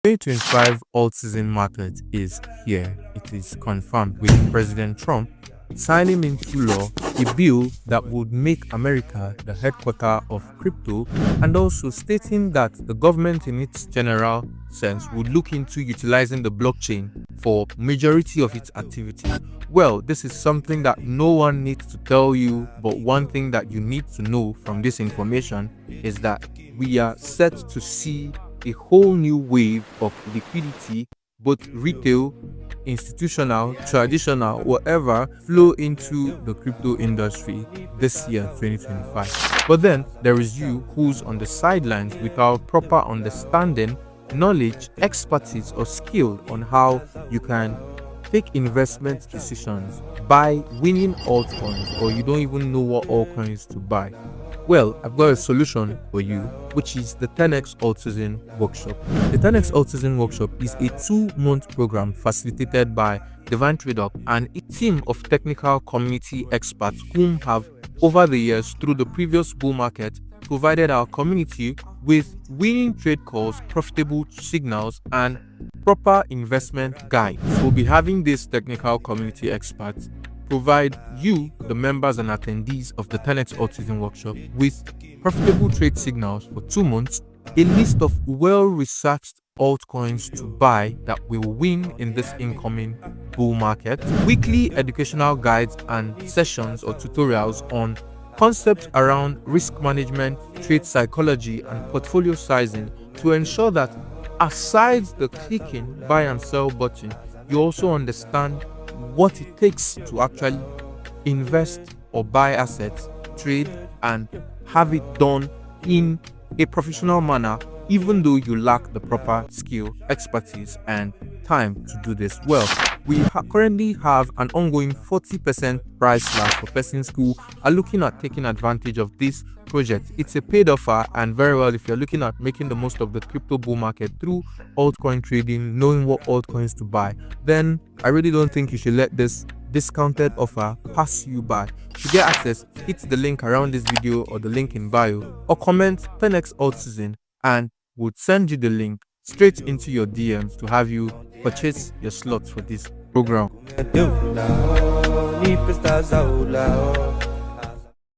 2025 alt-season market is here. It is confirmed, with President Trump signing into law a bill that would make America the headquarter of crypto, and also stating that the government in its general sense would look into utilizing the blockchain for majority of its activities. Well, this is something that no one needs to tell you, but one thing that you need to know from this information is that we are set to see a whole new wave of liquidity, both retail, institutional, traditional, whatever, flow into the crypto industry this year, 2025. But then there is you who's on the sidelines without proper understanding, knowledge, expertise, or skill on how you can take investment decisions by winning altcoins, or you don't even know what altcoins to buy. Well, I've got a solution for you, which is the 10x Altseason workshop. The 10x Altseason workshop is a 2-month program facilitated by Divine Trader and a team of technical community experts whom have, over the years through the previous bull market, provided our community with winning trade calls, profitable signals, and proper investment guides. We'll be having these technical community experts provide you, the members and attendees of the 10x Altseason workshop, with profitable trade signals for 2 months, a list of well-researched altcoins to buy that will win in this incoming bull market, weekly educational guides and sessions or tutorials on concepts around risk management, trade psychology, and portfolio sizing to ensure that aside the clicking buy and sell button, you also understand what it takes to actually invest or buy assets, trade, and have it done in a professional manner, even though you lack the proper skill, expertise, and time to do this well. We currently have an ongoing 40% price slash for persons who are looking at taking advantage of this project. It's a paid offer, and very well, if you're looking at making the most of the crypto bull market through altcoin trading, knowing what altcoins to buy, then I really don't think you should let this discounted offer pass you by. To get access, hit the link around this video or the link in bio, or comment 10x Altseason and we'll send you the link straight into your DMs to have you purchase your slots for this program.